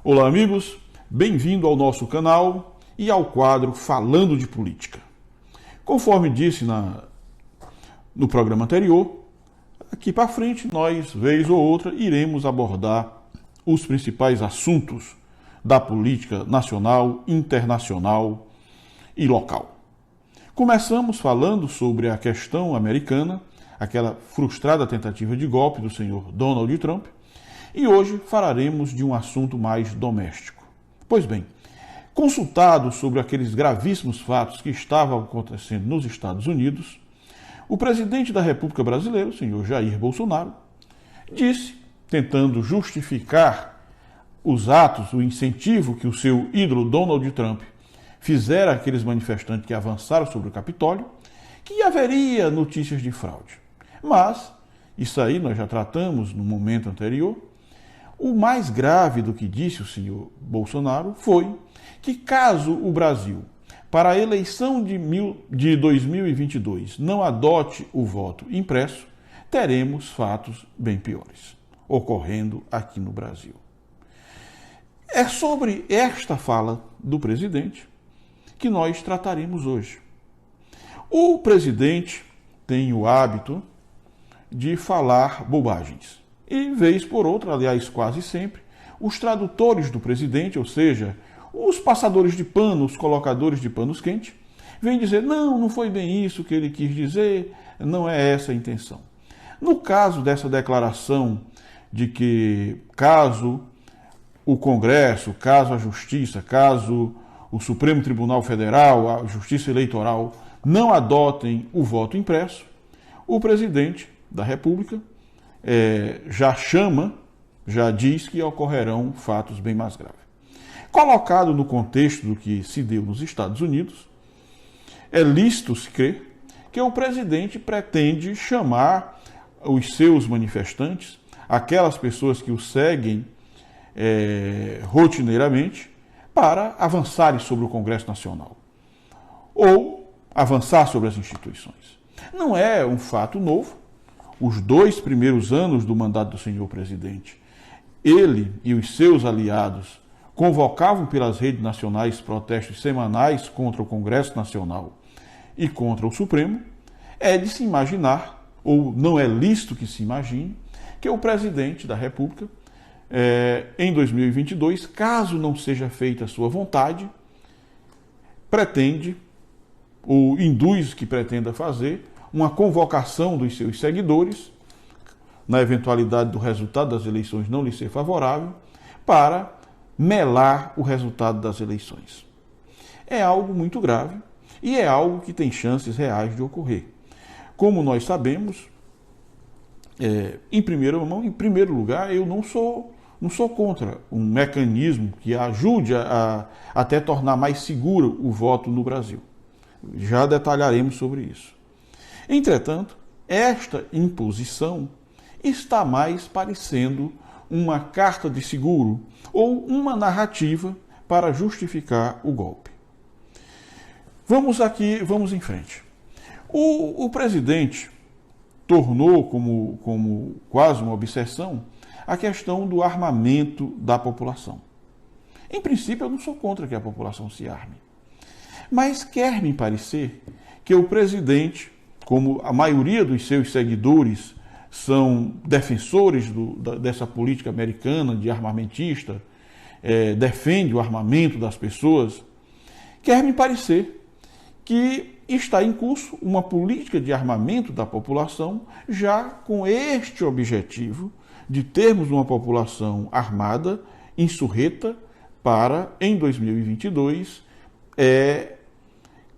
Olá amigos, bem-vindo ao nosso canal e ao quadro Falando de Política. Conforme disse no programa anterior, aqui para frente nós, vez ou outra, iremos abordar os principais assuntos da política nacional, internacional e local. Começamos falando sobre a questão americana, aquela frustrada tentativa de golpe do senhor Donald Trump, e hoje falaremos de um assunto mais doméstico. Pois bem, consultado sobre aqueles gravíssimos fatos que estavam acontecendo nos Estados Unidos, o presidente da República Brasileira, o senhor Jair Bolsonaro, disse, tentando justificar os atos, o incentivo que o seu ídolo Donald Trump fizera àqueles manifestantes que avançaram sobre o Capitólio, que haveria notícias de fraude. Mas, isso aí nós já tratamos no momento anterior. O mais grave do que disse o senhor Bolsonaro foi que, caso o Brasil, para a eleição de 2022, não adote o voto impresso, teremos fatos bem piores ocorrendo aqui no Brasil. É sobre esta fala do presidente que nós trataremos hoje. O presidente tem o hábito de falar bobagens. E, vez por outra, aliás, quase sempre, os tradutores do presidente, ou seja, os passadores de pano, os colocadores de panos quentes, vêm dizer, não foi bem isso que ele quis dizer, não é essa a intenção. No caso dessa declaração de que, caso o Congresso, caso a Justiça, caso o Supremo Tribunal Federal, a Justiça Eleitoral, não adotem o voto impresso, o presidente da República já diz que ocorrerão fatos bem mais graves. Colocado no contexto do que se deu nos Estados Unidos, é lícito se crer que o presidente pretende chamar os seus manifestantes, aquelas pessoas que o seguem rotineiramente, para avançarem sobre o Congresso Nacional ou avançar sobre as instituições. Não é um fato novo. Os 2 primeiros anos do mandato do senhor presidente, ele e os seus aliados convocavam pelas redes nacionais protestos semanais contra o Congresso Nacional e contra o Supremo. É de se imaginar, ou não é lícito que se imagine, que o presidente da República, em 2022, caso não seja feita a sua vontade, pretende, ou induz que pretenda fazer, uma convocação dos seus seguidores, na eventualidade do resultado das eleições não lhe ser favorável, para melar o resultado das eleições. É algo muito grave e é algo que tem chances reais de ocorrer. Como nós sabemos, em primeiro lugar, eu não sou contra um mecanismo que ajude a até tornar mais seguro o voto no Brasil. Já detalharemos sobre isso. Entretanto, esta imposição está mais parecendo uma carta de seguro ou uma narrativa para justificar o golpe. Vamos em frente. O presidente tornou como quase uma obsessão a questão do armamento da população. Em princípio, eu não sou contra que a população se arme. Mas quer me parecer que o presidente, como a maioria dos seus seguidores são defensores dessa política americana de armamentista, defende o armamento das pessoas, quer me parecer que está em curso uma política de armamento da população já com este objetivo de termos uma população armada, insurreta, para, em 2022,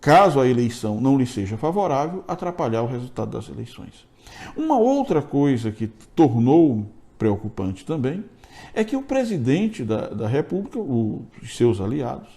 caso a eleição não lhe seja favorável, atrapalhar o resultado das eleições. Uma outra coisa que tornou preocupante também é que o presidente da República, os seus aliados,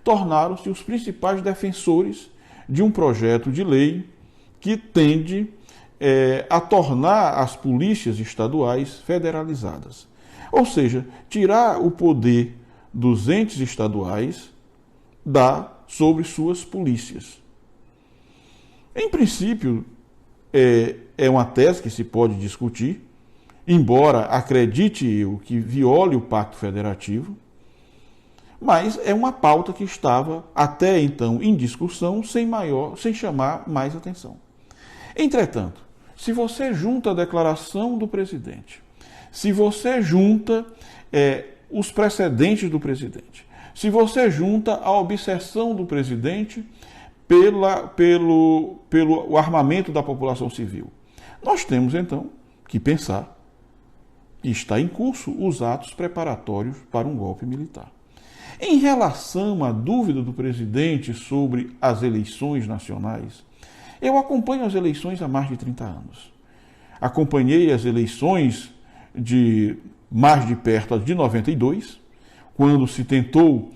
tornaram-se os principais defensores de um projeto de lei que tende a tornar as polícias estaduais federalizadas. Ou seja, tirar o poder dos entes estaduais dá sobre suas polícias. Em princípio, é uma tese que se pode discutir, embora acredite eu que viole o Pacto Federativo, mas é uma pauta que estava até então em discussão sem chamar mais atenção. Entretanto, se você junta a declaração do presidente, se você junta os precedentes do presidente, se você junta a obsessão do presidente pelo armamento da população civil, nós temos então que pensar que está em curso os atos preparatórios para um golpe militar. Em relação à dúvida do presidente sobre as eleições nacionais, eu acompanho as eleições há mais de 30 anos. Acompanhei as eleições mais de perto, as de 92, quando se tentou,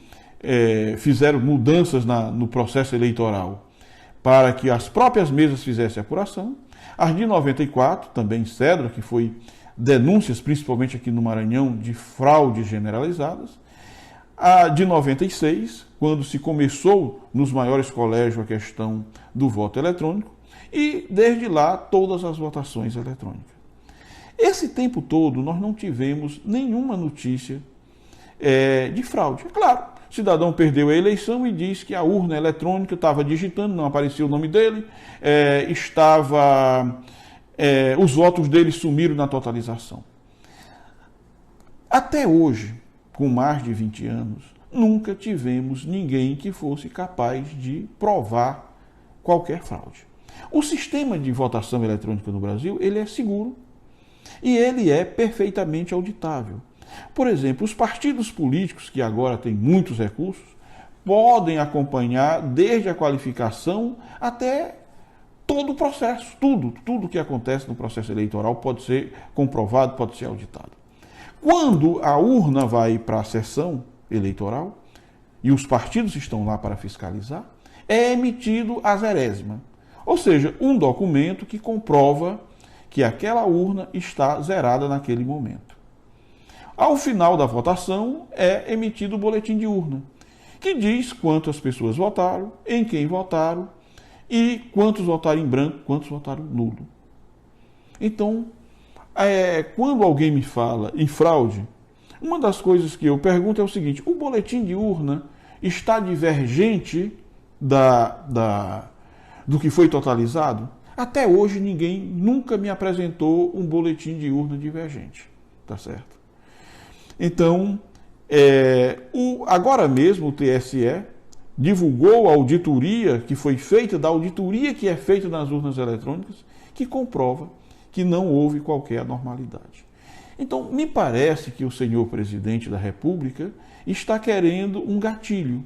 fizeram mudanças no processo eleitoral para que as próprias mesas fizessem apuração. As de 94, também Cedro, que foi denúncias, principalmente aqui no Maranhão, de fraudes generalizadas. A de 96, quando se começou nos maiores colégios a questão do voto eletrônico, e desde lá todas as votações eletrônicas. Esse tempo todo nós não tivemos nenhuma notícia de fraude. Claro, o cidadão perdeu a eleição e diz que a urna eletrônica estava digitando, não aparecia o nome dele, os votos dele sumiram na totalização. Até hoje, com mais de 20 anos, nunca tivemos ninguém que fosse capaz de provar qualquer fraude. O sistema de votação eletrônica no Brasil, ele é seguro e ele é perfeitamente auditável. Por exemplo, os partidos políticos, que agora têm muitos recursos, podem acompanhar desde a qualificação até todo o processo. Tudo que acontece no processo eleitoral pode ser comprovado, pode ser auditado. Quando a urna vai para a sessão eleitoral e os partidos estão lá para fiscalizar, é emitido a zerésima, ou seja, um documento que comprova que aquela urna está zerada naquele momento. Ao final da votação é emitido o boletim de urna, que diz quantas pessoas votaram, em quem votaram e quantos votaram em branco, quantos votaram nulo. Então, quando alguém me fala em fraude, uma das coisas que eu pergunto é o seguinte: o boletim de urna está divergente do que foi totalizado? Até hoje ninguém nunca me apresentou um boletim de urna divergente, tá certo? Então, agora mesmo o TSE divulgou a auditoria que foi feita, da auditoria que é feita nas urnas eletrônicas, que comprova que não houve qualquer anormalidade. Então, me parece que o senhor presidente da República está querendo um gatilho,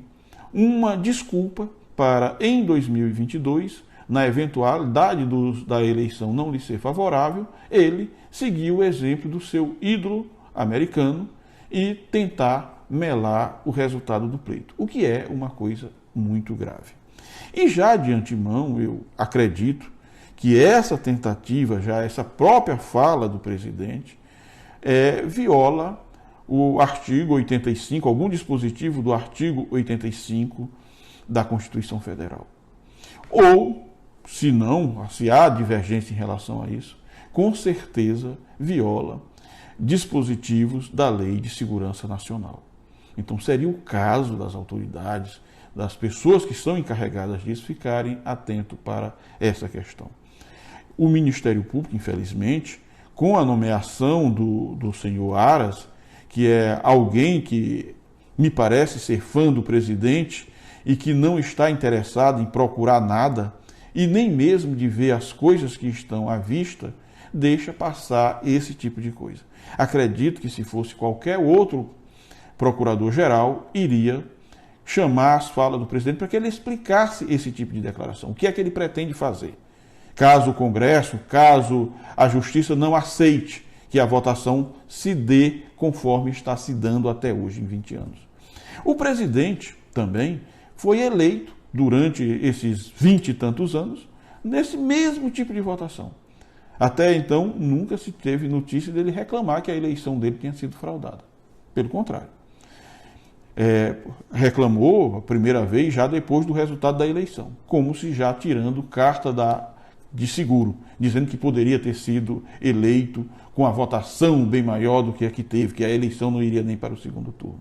uma desculpa para, em 2022, na eventualidade da eleição não lhe ser favorável, ele seguir o exemplo do seu ídolo americano e tentar melar o resultado do pleito, o que é uma coisa muito grave. E já de antemão, eu acredito que essa tentativa, essa própria fala do presidente, viola o artigo 85, algum dispositivo do artigo 85 da Constituição Federal. Ou, se há divergência em relação a isso, com certeza viola dispositivos da Lei de Segurança Nacional. Então, seria o caso das autoridades, das pessoas que são encarregadas disso, ficarem atentos para essa questão. O Ministério Público, infelizmente, com a nomeação do senhor Aras, que é alguém que me parece ser fã do presidente e que não está interessado em procurar nada e nem mesmo de ver as coisas que estão à vista, deixa passar esse tipo de coisa. Acredito que se fosse qualquer outro procurador-geral, iria chamar as falas do presidente para que ele explicasse esse tipo de declaração. O que é que ele pretende fazer? Caso o Congresso, caso a Justiça não aceite que a votação se dê conforme está se dando até hoje, em 20 anos. O presidente também foi eleito durante esses 20 e tantos anos nesse mesmo tipo de votação. Até então, nunca se teve notícia dele reclamar que a eleição dele tinha sido fraudada. Pelo contrário. reclamou a primeira vez já depois do resultado da eleição, como se já tirando carta de seguro, dizendo que poderia ter sido eleito com a votação bem maior do que a que teve, que a eleição não iria nem para o segundo turno.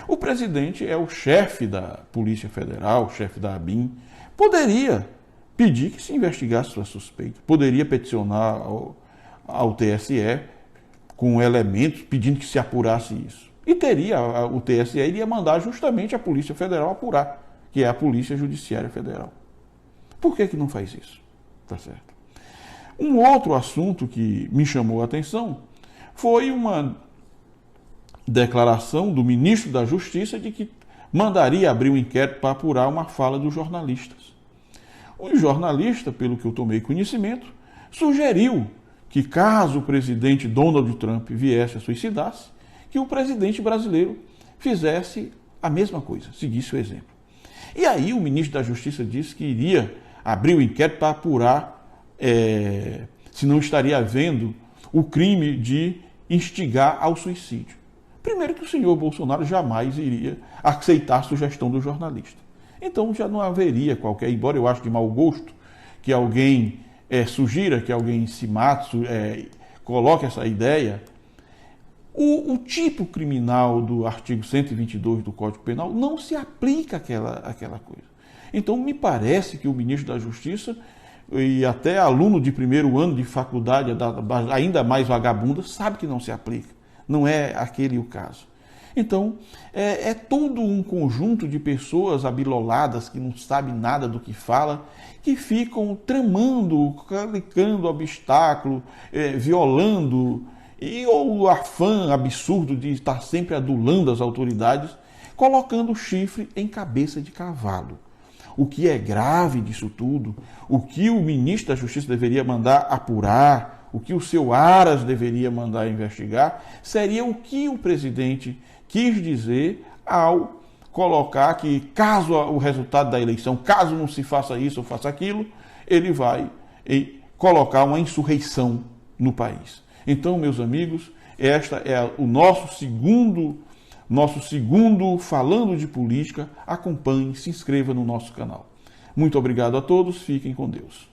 O presidente é o chefe da Polícia Federal, o chefe da ABIN, poderia pedir que se investigasse sua suspeita, poderia peticionar ao TSE com elementos pedindo que se apurasse isso. E o TSE iria mandar justamente a Polícia Federal apurar, que é a Polícia Judiciária Federal. Por que não faz isso? Tá certo. Um outro assunto que me chamou a atenção foi uma declaração do ministro da Justiça de que mandaria abrir um inquérito para apurar uma fala dos jornalistas. O jornalista, pelo que eu tomei conhecimento, sugeriu que caso o presidente Donald Trump viesse a suicidar-se, que o presidente brasileiro fizesse a mesma coisa, seguisse o exemplo. E aí o ministro da Justiça disse que iria abrir o inquérito para apurar se não estaria havendo o crime de instigar ao suicídio. Primeiro que o senhor Bolsonaro jamais iria aceitar a sugestão do jornalista. Então já não haveria qualquer, embora eu acho de mau gosto, que alguém sugira que alguém se mate, coloque essa ideia. O tipo criminal do artigo 122 do Código Penal não se aplica àquela coisa. Então me parece que o ministro da Justiça e até aluno de primeiro ano de faculdade, ainda mais vagabunda, sabe que não se aplica. Não é aquele o caso. Então, é todo um conjunto de pessoas abiloladas que não sabem nada do que fala, que ficam tramando, colocando obstáculo, violando, e o afã absurdo de estar sempre adulando as autoridades, colocando chifre em cabeça de cavalo. O que é grave disso tudo, o que o ministro da Justiça deveria mandar apurar, o que o seu Aras deveria mandar investigar, seria o que o presidente quis dizer ao colocar que, caso o resultado da eleição, caso não se faça isso ou faça aquilo, ele vai colocar uma insurreição no país. Então, meus amigos, esta é o nosso segundo Falando de Política. Acompanhe, se inscreva no nosso canal. Muito obrigado a todos, fiquem com Deus.